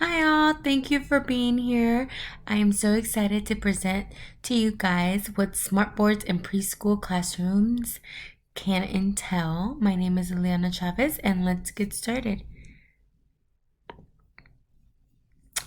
Hi all, thank you for being here. I am so excited to present to you guys what smartboards in preschool classrooms can entail. My name is Eliana Chavez and let's get started.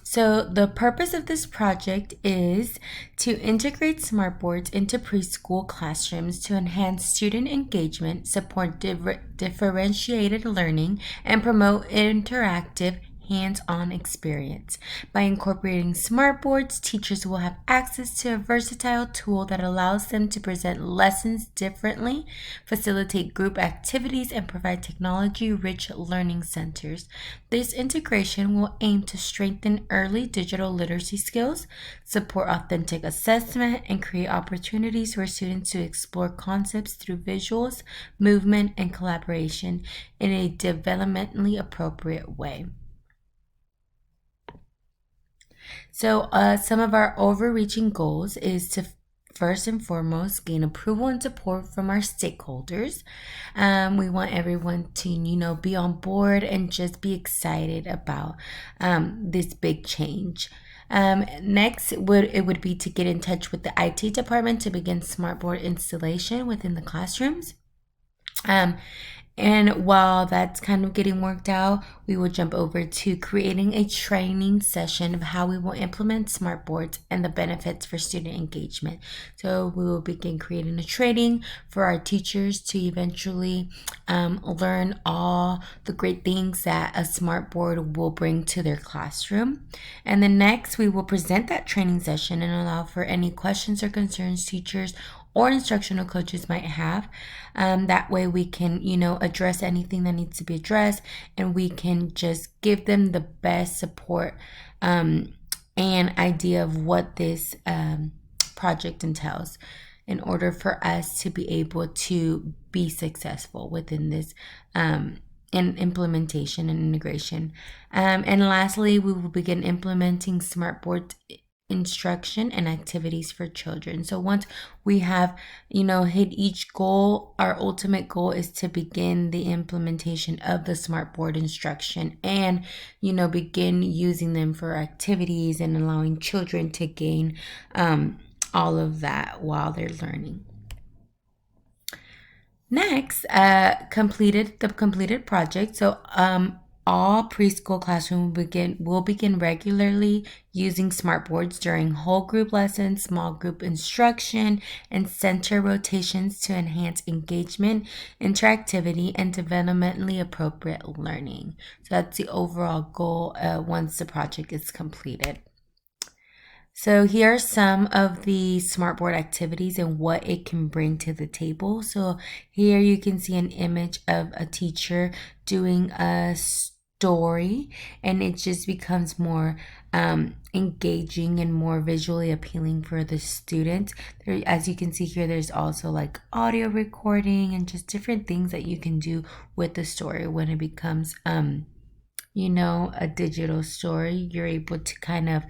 So the purpose of this project is to integrate smartboards into preschool classrooms to enhance student engagement, support differentiated learning, and promote interactive hands-on experience. By incorporating smartboards, teachers will have access to a versatile tool that allows them to present lessons differently, facilitate group activities, and provide technology-rich learning centers. This integration will aim to strengthen early digital literacy skills, support authentic assessment, and create opportunities for students to explore concepts through visuals, movement, and collaboration in a developmentally appropriate way. So, some of our overreaching goals is to first and foremost gain approval and support from our stakeholders. We want everyone to, be on board and just be excited about this big change. Next, it would be to get in touch with the IT department to begin smartboard installation within the classrooms. And while that's kind of getting worked out, we will jump over to creating a training session of how we will implement smartboards and the benefits for student engagement. So we will begin creating a training for our teachers to eventually learn all the great things that a smartboard will bring to their classroom. And then next, we will present that training session and allow for any questions or concerns teachers or instructional coaches might have. That way we can, address anything that needs to be addressed, and we can just give them the best support and idea of what this project entails in order for us to be able to be successful within this in implementation and integration. And lastly, we will begin implementing smartboard instruction and activities for children. So once we have, hit each goal, our ultimate goal is to begin the implementation of the smartboard instruction and, begin using them for activities and allowing children to gain all of that while they're learning. Next, completed project. So all preschool classrooms will begin regularly using smartboards during whole group lessons, small group instruction, and center rotations to enhance engagement, interactivity, and developmentally appropriate learning. So that's the overall goal once the project is completed. So here are some of the smartboard activities and what it can bring to the table. So here you can see an image of a teacher doing a story, and it just becomes more engaging and more visually appealing for the students. As you can see here, there's also like audio recording and just different things that you can do with the story when it becomes a digital story. You're able to kind of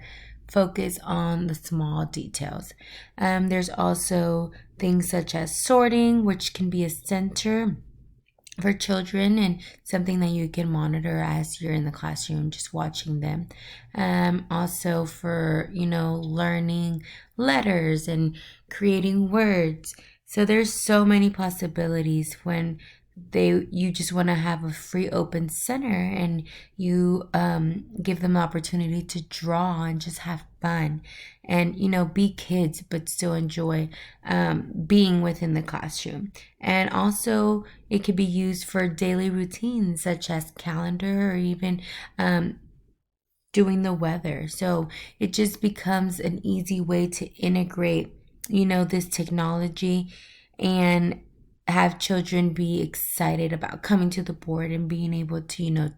focus on the small details. There's also things such as sorting, which can be a center for children and something that you can monitor as you're in the classroom just watching them. Also for, learning letters and creating words. So there's so many possibilities when you just want to have a free open center, and you give them the opportunity to draw and just have fun and be kids but still enjoy being within the classroom. And also it could be used for daily routines such as calendar or even doing the weather. So it just becomes an easy way to integrate this technology and have children be excited about coming to the board and being able to,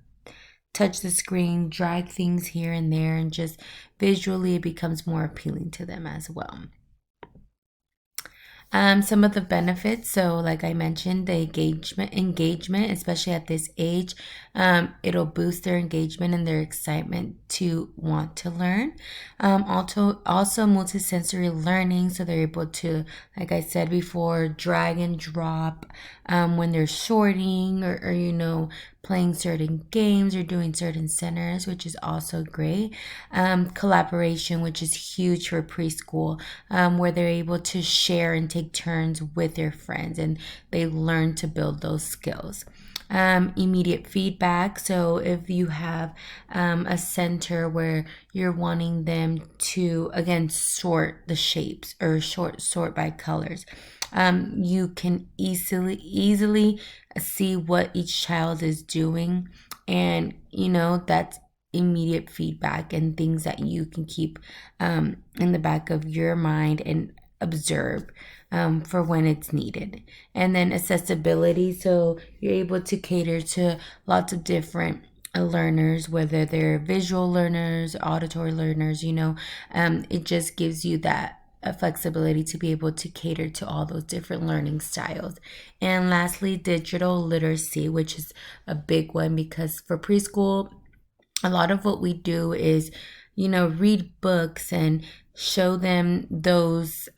touch the screen, drag things here and there, and just visually it becomes more appealing to them as well. Some of the benefits, so like I mentioned, the engagement, especially at this age, it'll boost their engagement and their excitement to want to learn. Also multisensory learning, so they're able to, like I said before, drag and drop when they're sorting or playing certain games or doing certain centers, which is also great. Collaboration, which is huge for preschool, where they're able to share and take turns with their friends and they learn to build those skills. Immediate feedback. So if you have a center where you're wanting them to again sort the shapes or sort by colors, you can easily see what each child is doing, and that's immediate feedback and things that you can keep in the back of your mind and observe for when it's needed. And then accessibility, so you're able to cater to lots of different learners, whether they're visual learners, auditory learners. It just gives you that flexibility to be able to cater to all those different learning styles. And lastly, digital literacy, which is a big one, because for preschool, a lot of what we do is read books and show them those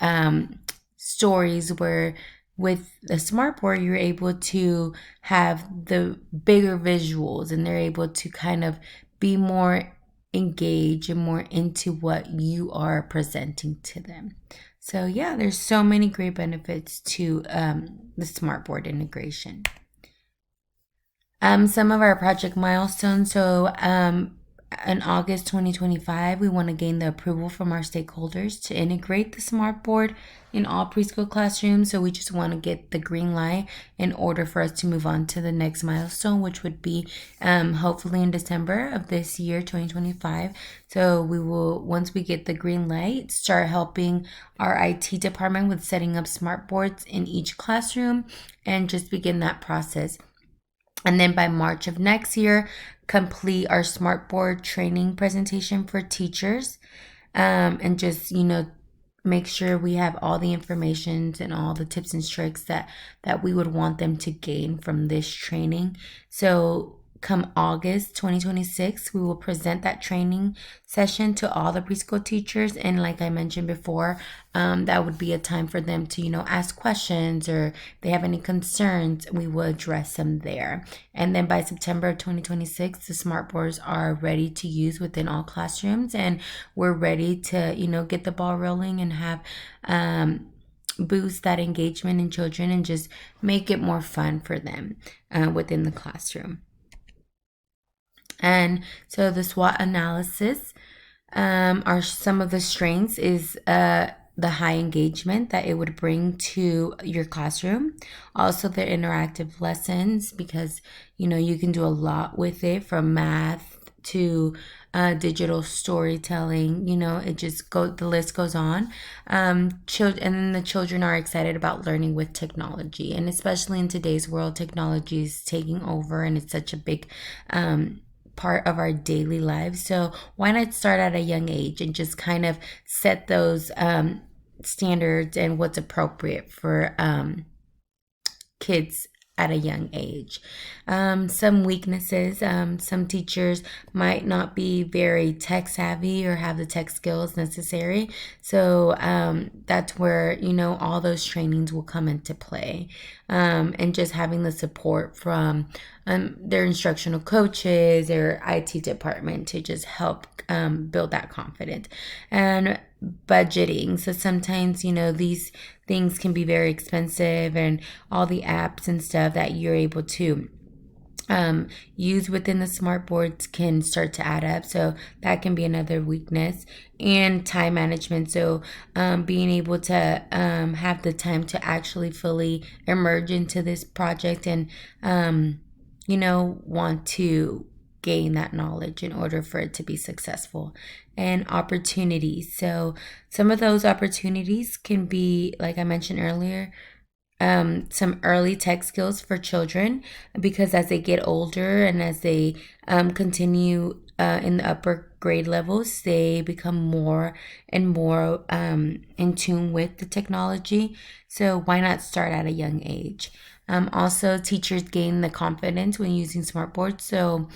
stories, where with the smartboard you're able to have the bigger visuals and they're able to kind of be more engaged and more into what you are presenting to them. So yeah, there's so many great benefits to the smartboard integration. Some of our project milestones. So, in August 2025, we want to gain the approval from our stakeholders to integrate the smart board in all preschool classrooms. So we just want to get the green light in order for us to move on to the next milestone, which would be hopefully in December of this year, 2025. So we will, once we get the green light, start helping our IT department with setting up smart boards in each classroom and just begin that process. And then by March of next year, complete our smartboard training presentation for teachers, and just make sure we have all the information and all the tips and tricks that we would want them to gain from this training. So come August 2026, we will present that training session to all the preschool teachers. And like I mentioned before, that would be a time for them to, ask questions, or if they have any concerns, we will address them there. And then by September of 2026, the smart boards are ready to use within all classrooms. And we're ready to, get the ball rolling and have, boost that engagement in children and just make it more fun for them within the classroom. And so the SWOT analysis are some of the strengths is the high engagement that it would bring to your classroom. Also the interactive lessons, because you can do a lot with it, from math to digital storytelling. The list goes on. Children, and then the children are excited about learning with technology, and especially in today's world, technology is taking over, and it's such a big part of our daily lives. So why not start at a young age and just kind of set those standards and what's appropriate for kids at a young age. Some weaknesses, some teachers might not be very tech savvy or have the tech skills necessary. So that's where, all those trainings will come into play. And just having the support from their instructional coaches or IT department to just help build that confidence. And budgeting. So sometimes, these things can be very expensive, and all the apps and stuff that you're able to use within the smart boards can start to add up. So that can be another weakness. And time management. So being able to have the time to actually fully emerge into this project and, want to gain that knowledge in order for it to be successful. And opportunities. So some of those opportunities can be, like I mentioned earlier, some early tech skills for children, because as they get older and as they continue in the upper grade levels, they become more and more in tune with the technology. So why not start at a young age? Also, teachers gain the confidence when using smartboards. So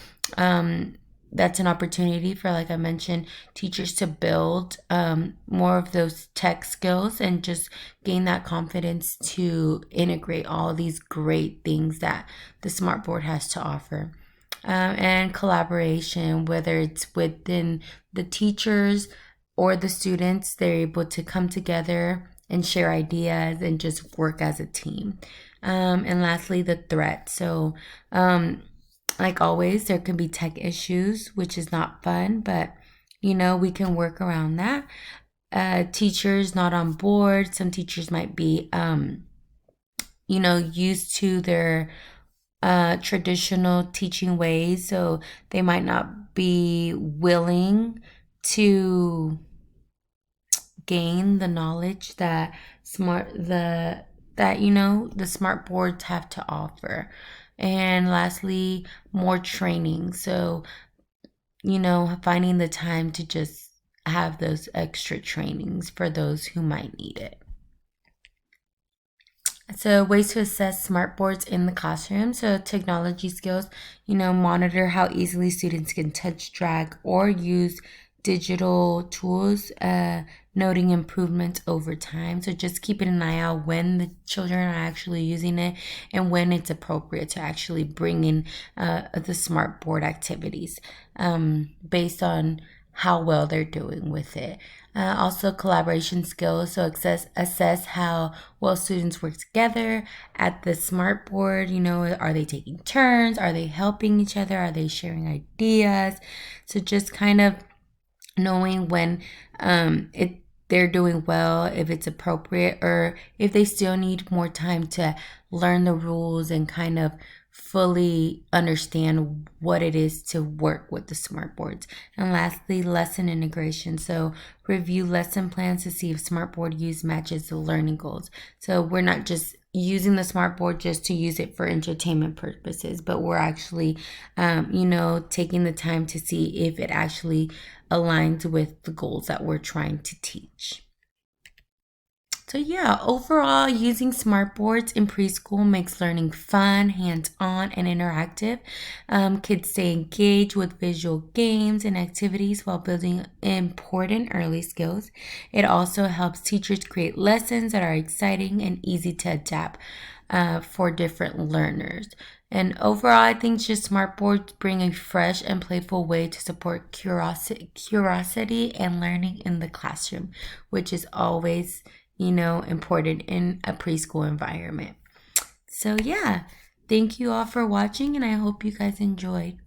that's an opportunity for, like I mentioned, teachers to build more of those tech skills and just gain that confidence to integrate all these great things that the smartboard has to offer. And collaboration, whether it's within the teachers or the students, they're able to come together and share ideas and just work as a team. And lastly, the threat. So, like always, there can be tech issues, which is not fun, but we can work around that. Teachers not on board. Some teachers might be, used to their traditional teaching ways, so they might not be willing to gain the knowledge that the smart boards have to offer. And lastly, more training. So, finding the time to just have those extra trainings for those who might need it. So, ways to assess smart boards in the classroom. So, technology skills, monitor how easily students can touch, drag, or use digital tools, noting improvements over time. So, just keeping an eye out when the children are actually using it and when it's appropriate to actually bring in the smart board activities based on how well they're doing with it. Also, collaboration skills. So, assess how well students work together at the smart board. Are they taking turns? Are they helping each other? Are they sharing ideas? So, just kind of knowing when they're doing well, if it's appropriate, or if they still need more time to learn the rules and kind of fully understand what it is to work with the smart boards. And lastly, lesson integration. So review lesson plans to see if smartboard use matches the learning goals. So we're not just using the smartboard just to use it for entertainment purposes, but we're actually taking the time to see if it actually aligns with the goals that we're trying to teach. So yeah, overall, using smartboards in preschool makes learning fun, hands-on, and interactive. Kids stay engaged with visual games and activities while building important early skills. It also helps teachers create lessons that are exciting and easy to adapt for different learners. And overall, I think just smartboards bring a fresh and playful way to support curiosity and learning in the classroom, which is always important in a preschool environment. So, yeah, thank you all for watching, and I hope you guys enjoyed.